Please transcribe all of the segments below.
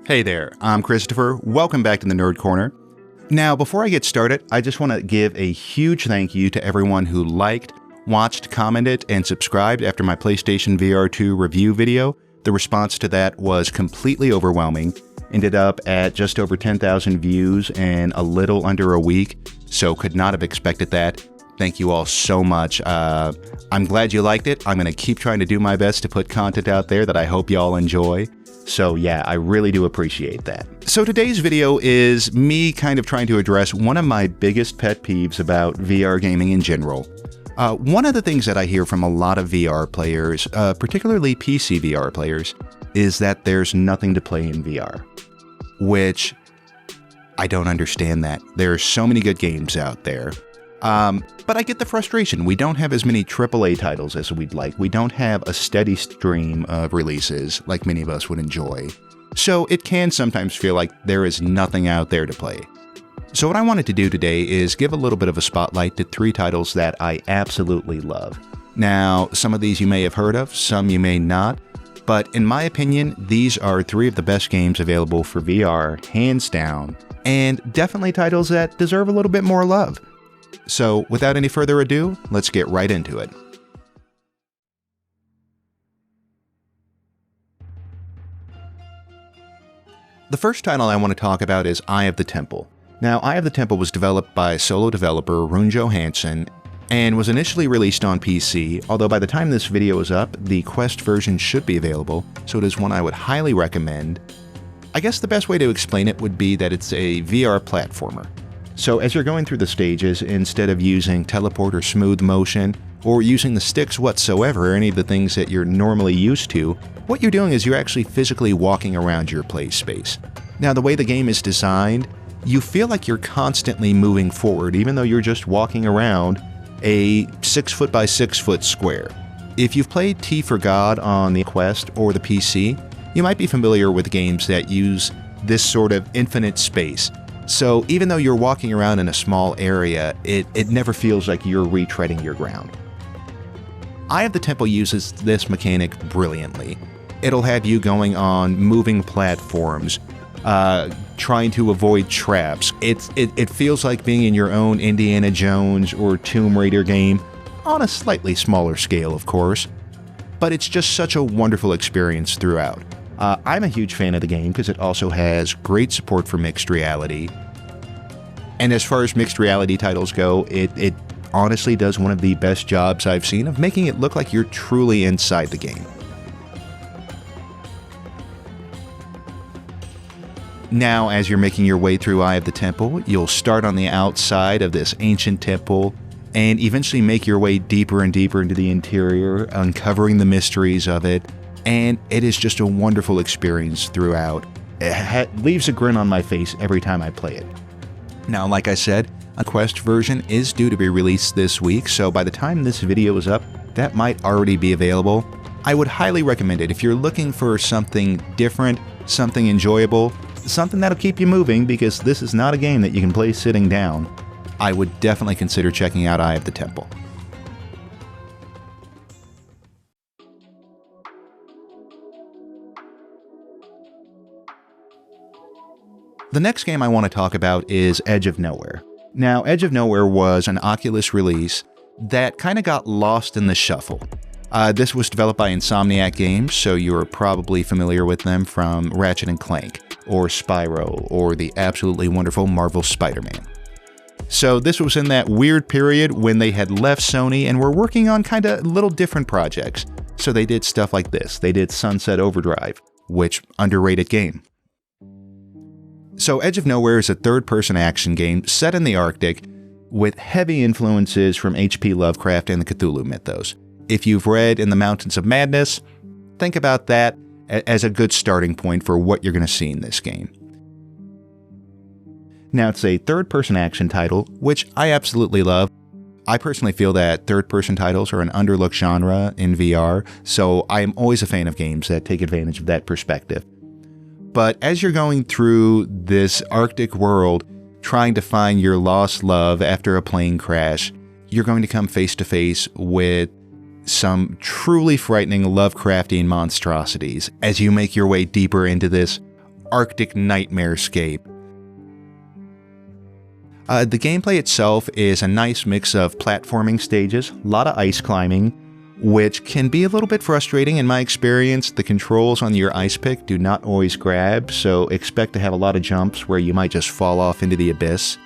Hey there, I'm Christopher. Welcome back to the Nerd Corner. Now, before I get started, I just want to give a huge thank you to everyone who liked, watched, commented, and subscribed after my PlayStation VR 2 review video. The response to that was completely overwhelming. Ended up at just over 10,000 views in a little under a week, so could not have expected that. Thank you all so much. I'm glad you liked it. I'm going to keep trying to do my best to put content out there that I hope y'all enjoy. So yeah, I really do appreciate that. So today's video is me kind of trying to address one of my biggest pet peeves about VR gaming in general. One of the things that I hear from a lot of VR players, particularly PC VR players, is that there's nothing to play in VR, which I don't understand that. There are so many good games out there. But I get the frustration. We don't have as many AAA titles as we'd like. We don't have a steady stream of releases like many of us would enjoy. So it can sometimes feel like there is nothing out there to play. So what I wanted to do today is give a little bit of a spotlight to 3 titles that I absolutely love. Now, some of these you may have heard of, some you may not, but in my opinion, these are 3 of the best games available for VR, hands down, and definitely titles that deserve a little bit more love. So, without any further ado, let's get right into it. The first title I want to talk about is Eye of the Temple. Now, Eye of the Temple was developed by solo developer Rune Johansson and was initially released on PC, although by the time this video is up, the Quest version should be available, so it is one I would highly recommend. I guess the best way to explain it would be that it's a VR platformer. So as you're going through the stages, instead of using teleport or smooth motion, or using the sticks whatsoever, or any of the things that you're normally used to, what you're doing is you're actually physically walking around your play space. Now, the way the game is designed, you feel like you're constantly moving forward, even though you're just walking around a 6-foot by 6-foot square. If you've played T for God on the Quest or the PC, you might be familiar with games that use this sort of infinite space. So even though you're walking around in a small area, it never feels like you're retreading your ground. Eye of the Temple uses this mechanic brilliantly. It'll have you going on moving platforms, trying to avoid traps. It feels like being in your own Indiana Jones or Tomb Raider game, on a slightly smaller scale, of course. But it's just such a wonderful experience throughout. I'm a huge fan of the game because it also has great support for mixed reality. And as far as mixed reality titles go, it honestly does one of the best jobs I've seen of making it look like you're truly inside the game. Now, as you're making your way through Eye of the Temple, you'll start on the outside of this ancient temple and eventually make your way deeper and deeper into the interior, uncovering the mysteries of it. And it is just a wonderful experience throughout. It leaves a grin on my face every time I play it. Now, like I said, a Quest version is due to be released this week, so by the time this video is up, that might already be available. I would highly recommend it if you're looking for something different, something enjoyable, something that'll keep you moving, because this is not a game that you can play sitting down. I would definitely consider checking out Eye of the Temple. The next game I want to talk about is Edge of Nowhere. Now, Edge of Nowhere was an Oculus release that kind of got lost in the shuffle. This was developed by Insomniac Games, so you're probably familiar with them from Ratchet & Clank, or Spyro, or the absolutely wonderful Marvel Spider-Man. So this was in that weird period when they had left Sony and were working on kind of little different projects. So they did stuff like this. They did Sunset Overdrive, which underrated game. So Edge of Nowhere is a third-person action game set in the Arctic with heavy influences from H.P. Lovecraft and the Cthulhu mythos. If you've read In the Mountains of Madness, think about that as a good starting point for what you're going to see in this game. Now, it's a third-person action title, which I absolutely love. I personally feel that third-person titles are an underlooked genre in VR, so I am always a fan of games that take advantage of that perspective. But as you're going through this Arctic world, trying to find your lost love after a plane crash, you're going to come face to face with some truly frightening Lovecraftian monstrosities as you make your way deeper into this Arctic nightmarescape. The gameplay itself is a nice mix of platforming stages, a lot of ice climbing, which can be a little bit frustrating in my experience. The controls on your ice pick do not always grab, so expect to have a lot of jumps where you might just fall off into the abyss.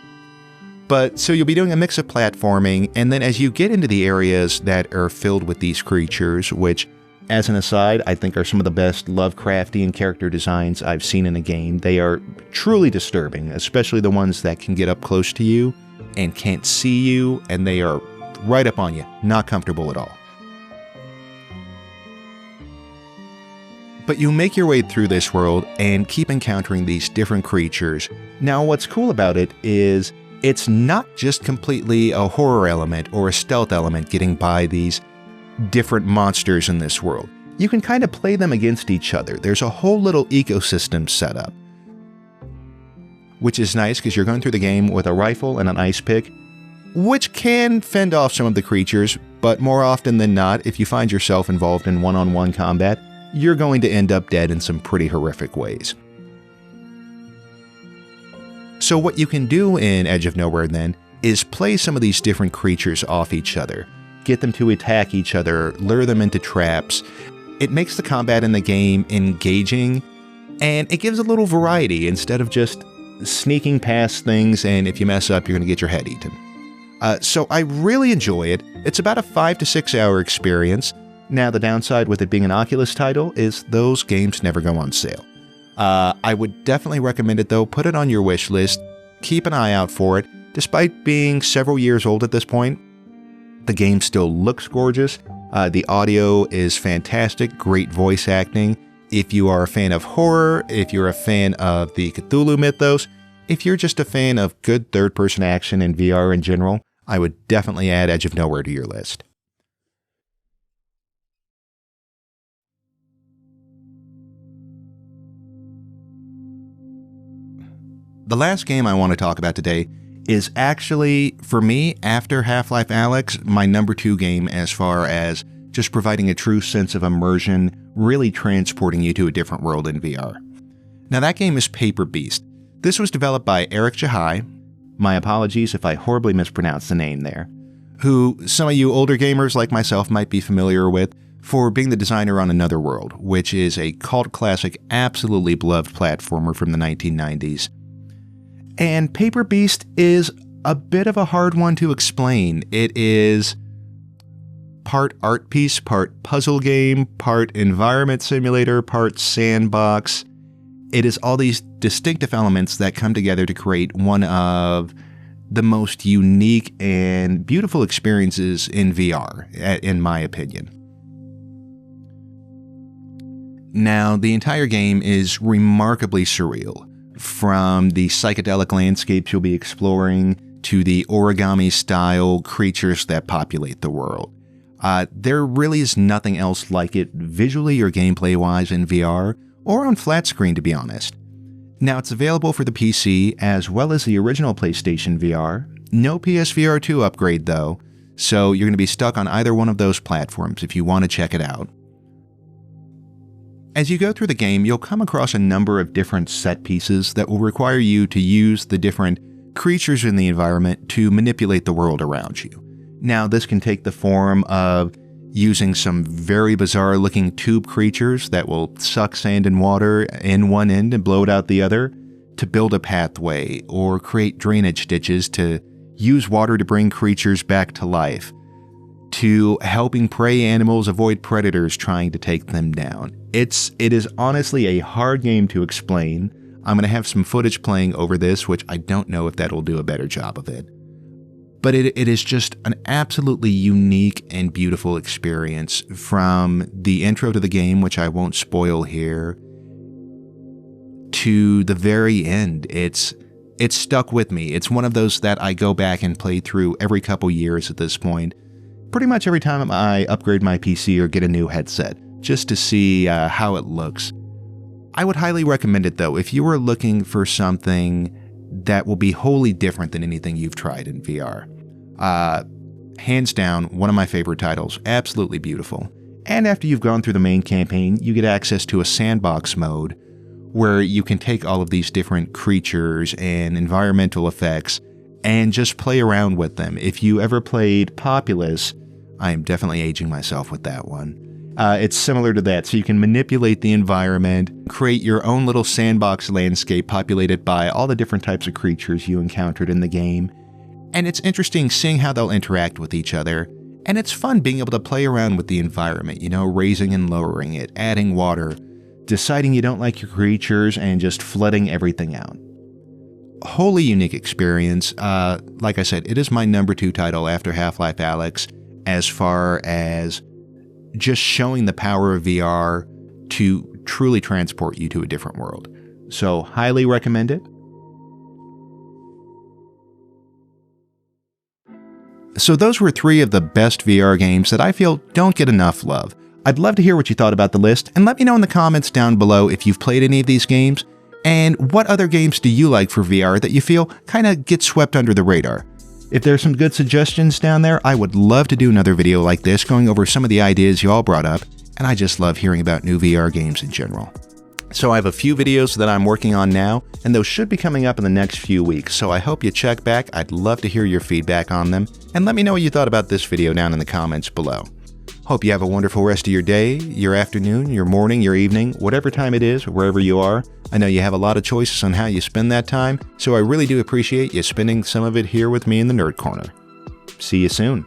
But so you'll be doing a mix of platforming, and then as you get into the areas that are filled with these creatures, which, as an aside, I think are some of the best Lovecraftian character designs I've seen in a game. They are truly disturbing, especially the ones that can get up close to you and can't see you, and they are right up on you, not comfortable at all. But you make your way through this world and keep encountering these different creatures. Now, what's cool about it is it's not just completely a horror element or a stealth element getting by these different monsters in this world. You can kind of play them against each other. There's a whole little ecosystem set up, which is nice because you're going through the game with a rifle and an ice pick, which can fend off some of the creatures, but more often than not, if you find yourself involved in one-on-one combat, you're going to end up dead in some pretty horrific ways. So what you can do in Edge of Nowhere then is play some of these different creatures off each other. Get them to attack each other, lure them into traps. It makes the combat in the game engaging, and it gives a little variety instead of just sneaking past things, and if you mess up, you're going to get your head eaten. So I really enjoy it. It's about a 5 to 6 hour experience. Now, the downside with it being an Oculus title is those games never go on sale. I would definitely recommend it though. Put it on your wish list. Keep an eye out for it. Despite being several years old at this point, the game still looks gorgeous. The audio is fantastic, great voice acting. If you are a fan of horror, if you're a fan of the Cthulhu mythos, if you're just a fan of good third-person action and VR in general, I would definitely add Edge of Nowhere to your list. The last game I want to talk about today is actually, for me, after Half-Life Alyx, my number 2 game as far as just providing a true sense of immersion, really transporting you to a different world in VR. Now that game is Paper Beast. This was developed by Eric Jahai, my apologies if I horribly mispronounced the name there, who some of you older gamers like myself might be familiar with for being the designer on Another World, which is a cult classic, absolutely beloved platformer from the 1990s. And Paper Beast is a bit of a hard one to explain. It is part art piece, part puzzle game, part environment simulator, part sandbox. It is all these distinctive elements that come together to create one of the most unique and beautiful experiences in VR, in my opinion. Now, the entire game is remarkably surreal. From the psychedelic landscapes you'll be exploring to the origami-style creatures that populate the world. There really is nothing else like it visually or gameplay-wise in VR, or on flat screen to be honest. Now it's available for the PC as well as the original PlayStation VR. No PSVR 2 upgrade though, so you're going to be stuck on either one of those platforms if you want to check it out. As you go through the game, you'll come across a number of different set pieces that will require you to use the different creatures in the environment to manipulate the world around you. Now, this can take the form of using some very bizarre looking tube creatures that will suck sand and water in one end and blow it out the other to build a pathway, or create drainage ditches to use water to bring creatures back to life, to helping prey animals avoid predators trying to take them down. It is honestly a hard game to explain. I'm going to have some footage playing over this, which I don't know if that will do a better job of it. But it is just an absolutely unique and beautiful experience from the intro to the game, which I won't spoil here, to the very end. It's stuck with me. It's one of those that I go back and play through every couple years at this point. Pretty much every time I upgrade my PC or get a new headset, just to see how it looks. I would highly recommend it though, if you were looking for something that will be wholly different than anything you've tried in VR. Hands down, one of my favorite titles, absolutely beautiful. And after you've gone through the main campaign, you get access to a sandbox mode, where you can take all of these different creatures and environmental effects and just play around with them. If you ever played Populous, I am definitely aging myself with that one. It's similar to that, so you can manipulate the environment, create your own little sandbox landscape populated by all the different types of creatures you encountered in the game. And it's interesting seeing how they'll interact with each other. And it's fun being able to play around with the environment, you know, raising and lowering it, adding water, deciding you don't like your creatures, and just flooding everything out. Wholly unique experience. Like I said, it is my number 2 title after Half-Life Alyx as far as just showing the power of VR to truly transport you to a different world. So, highly recommend it. So those were 3 of the best VR games that I feel don't get enough love. I'd love to hear what you thought about the list, and let me know in the comments down below if you've played any of these games, and what other games do you like for VR that you feel kind of get swept under the radar. If there's some good suggestions down there, I would love to do another video like this going over some of the ideas you all brought up, and I just love hearing about new VR games in general. So I have a few videos that I'm working on now, and those should be coming up in the next few weeks, so I hope you check back. I'd love to hear your feedback on them, and let me know what you thought about this video down in the comments below. Hope you have a wonderful rest of your day, your afternoon, your morning, your evening, whatever time it is, wherever you are. I know you have a lot of choices on how you spend that time, so I really do appreciate you spending some of it here with me in the Nerd Corner. See you soon.